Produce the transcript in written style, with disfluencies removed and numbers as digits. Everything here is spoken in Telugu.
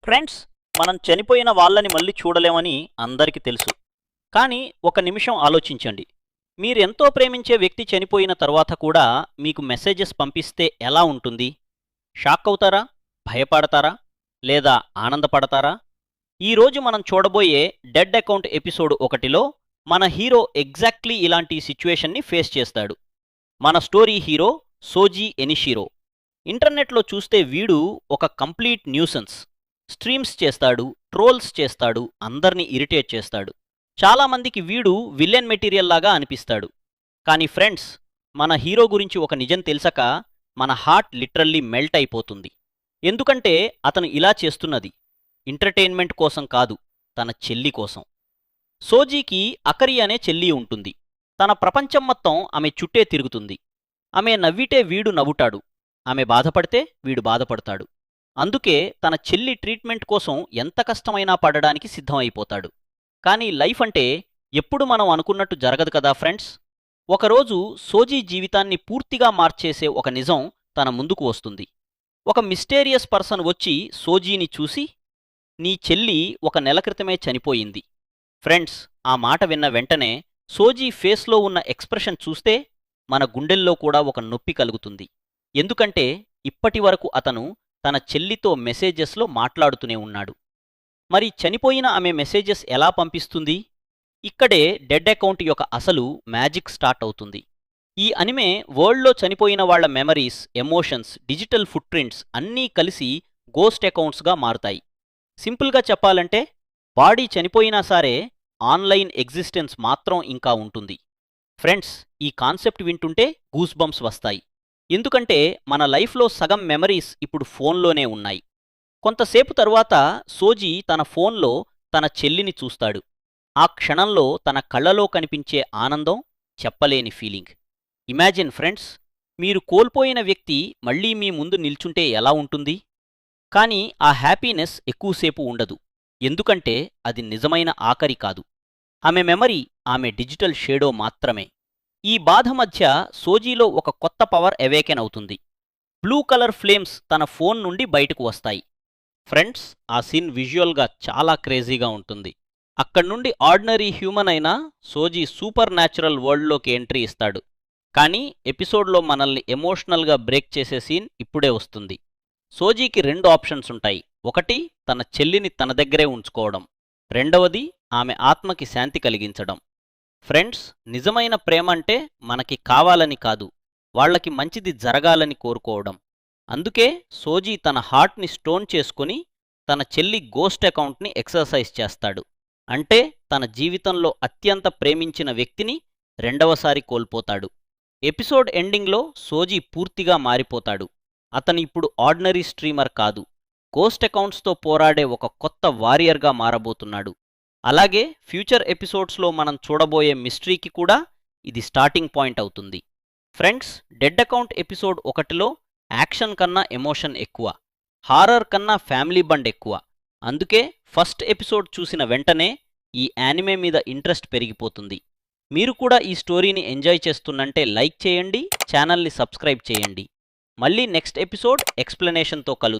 ఫ్రెండ్స్, మనం చనిపోయిన వాళ్ళని మళ్ళీ చూడలేమని అందరికీ తెలుసు. కానీ ఒక నిమిషం ఆలోచించండి. మీరెంతో ప్రేమించే వ్యక్తి చనిపోయిన తర్వాత కూడా మీకు మెసేజెస్ పంపిస్తే ఎలా ఉంటుంది? షాక్ అవుతారా? భయపడతారా? లేదా ఆనందపడతారా? ఈరోజు మనం చూడబోయే డెడ్ అకౌంట్ ఎపిసోడ్ 1లో మన హీరో ఎగ్జాక్ట్లీ ఇలాంటి సిచ్యువేషన్ని ఫేస్ చేస్తాడు. మన స్టోరీ హీరో సోజీ ఎనిషిరో. ఇంటర్నెట్లో చూస్తే వీడు ఒక కంప్లీట్ న్యూసెన్స్. స్ట్రీమ్స్ చేస్తాడు, ట్రోల్స్ చేస్తాడు, అందర్నీ ఇరిటేట్ చేస్తాడు. చాలామందికి వీడు విలన్ మెటీరియల్ లాగా అనిపిస్తాడు. కానీ ఫ్రెండ్స్, మన హీరో గురించి ఒక నిజం తెలుసక మన హార్ట్ లిటరల్లీ మెల్ట్ అయిపోతుంది. ఎందుకంటే అతను ఇలా చేస్తున్నది ఎంటర్టైన్మెంట్ కోసం కాదు, తన చెల్లి కోసం. సోజీకి అకరి అనే చెల్లి ఉంటుంది. తన ప్రపంచం మొత్తం ఆమె చుట్టే తిరుగుతుంది. ఆమె నవ్వితే వీడు నవ్వుతాడు, ఆమె బాధపడితే వీడు బాధపడతాడు. అందుకే తన చెల్లి ట్రీట్మెంట్ కోసం ఎంత కష్టమైనా పడడానికి సిద్ధమైపోతాడు. కానీ లైఫ్ అంటే ఎప్పుడు మనం అనుకున్నట్టు జరగదు కదా ఫ్రెండ్స్. ఒకరోజు సోజీ జీవితాన్ని పూర్తిగా మార్చేసే ఒక నిజం తన ముందుకు వస్తుంది. ఒక మిస్టీరియస్ పర్సన్ వచ్చి సోజీని చూసి, నీ చెల్లి 1 నెల క్రితమే చనిపోయింది. ఫ్రెండ్స్, ఆ మాట విన్న వెంటనే సోజీ ఫేస్లో ఉన్న ఎక్స్ప్రెషన్ చూస్తే మన గుండెల్లో కూడా ఒక నొప్పి కలుగుతుంది. ఎందుకంటే ఇప్పటివరకు అతను తన చెల్లితో మెసేజెస్లో మాట్లాడుతూనే ఉన్నాడు. మరి చనిపోయిన ఆమె మెసేజెస్ ఎలా పంపిస్తుంది? ఇక్కడే డెడ్ అకౌంట్ యొక్క అసలు మ్యాజిక్ స్టార్ట్ అవుతుంది. ఈ అనిమే వరల్డ్లో చనిపోయిన వాళ్ల memories, emotions, digital foot prints అన్నీ కలిసి గోస్ట్ అకౌంట్స్గా మారుతాయి. సింపుల్గా చెప్పాలంటే బాడీ చనిపోయినా సరే ఆన్లైన్ ఎగ్జిస్టెన్స్ మాత్రం ఇంకా ఉంటుంది. ఫ్రెండ్స్, ఈ కాన్సెప్ట్ వింటుంటే గూస్ బంప్స్ వస్తాయి. ఎందుకంటే మన లైఫ్లో సగం మెమరీస్ ఇప్పుడు ఫోన్లోనే ఉన్నాయి. కొంతసేపు తరువాత సోజీ తన ఫోన్లో తన చెల్లిని చూస్తాడు. ఆ క్షణంలో తన కళ్ళలో కనిపించే ఆనందం చెప్పలేని ఫీలింగ్. ఇమాజిన్ ఫ్రెండ్స్, మీరు కోల్పోయిన వ్యక్తి మళ్లీ మీ ముందు నిల్చుంటే ఎలా ఉంటుంది? కానీ ఆ హ్యాపీనెస్ ఎక్కువసేపు ఉండదు. ఎందుకంటే అది నిజమైన ఆఖరి కాదు. ఆమె మెమరీ ఆమె డిజిటల్ షేడో మాత్రమే. ఈ బాధ మధ్య సోజీలో ఒక కొత్త పవర్ అవేకెన్ అవుతుంది. బ్లూ కలర్ ఫ్లేమ్స్ తన ఫోన్ నుండి బయటకు వస్తాయి. ఫ్రెండ్స్, ఆ సీన్ విజువల్గా చాలా క్రేజీగా ఉంటుంది. అక్కడ్నుండి ఆర్డినరీ హ్యూమన్ అయిన సోజీ సూపర్ న్యాచురల్ వరల్డ్లోకి ఎంట్రీ ఇస్తాడు. కానీ ఎపిసోడ్లో మనల్ని ఎమోషనల్గా బ్రేక్ చేసే సీన్ ఇప్పుడే వస్తుంది. సోజీకి 2 ఆప్షన్స్ ఉంటాయి. ఒకటి, తన చెల్లిని తన దగ్గరే ఉంచుకోవడం. రెండవది, ఆమె ఆత్మకి శాంతి కలిగించడం. ఫ్రెండ్స్, నిజమైన ప్రేమంటే మనకి కావాలని కాదు, వాళ్లకి మంచిది జరగాలని కోరుకోవడం. అందుకే సోజీ తన హార్ట్ని స్టోన్ చేసుకుని తన చెల్లి గోస్ట్ అకౌంట్ని ఎక్సర్సైజ్ చేస్తాడు. అంటే తన జీవితంలో అత్యంత ప్రేమించిన వ్యక్తిని రెండవసారి కోల్పోతాడు. ఎపిసోడ్ ఎండింగ్లో సోజీ పూర్తిగా మారిపోతాడు. అతను ఇప్పుడు ఆర్డినరీ స్ట్రీమర్ కాదు, గోస్ట్ అకౌంట్స్తో పోరాడే ఒక కొత్త వారియర్గా మారబోతున్నాడు. అలాగే ఫ్యూచర్ ఎపిసోడ్స్లో మనం చూడబోయే మిస్టరీకి కూడా ఇది స్టార్టింగ్ పాయింట్ అవుతుంది. ఫ్రెండ్స్, డెడ్ అకౌంట్ ఎపిసోడ్ 1లో యాక్షన్ కన్నా ఎమోషన్ ఎక్కువ, హారర్ కన్నా ఫ్యామిలీ బండ్ ఎక్కువ. అందుకే ఫస్ట్ ఎపిసోడ్ చూసిన వెంటనే ఈ యానిమే మీద ఇంట్రెస్ట్ పెరిగిపోతుంది. మీరు కూడా ఈ స్టోరీని ఎంజాయ్ చేస్తున్నంటే లైక్ చేయండి, ఛానల్ని సబ్స్క్రైబ్ చేయండి. మళ్ళీ నెక్స్ట్ ఎపిసోడ్ ఎక్స్ప్లెనేషన్తో కలుద్దాం.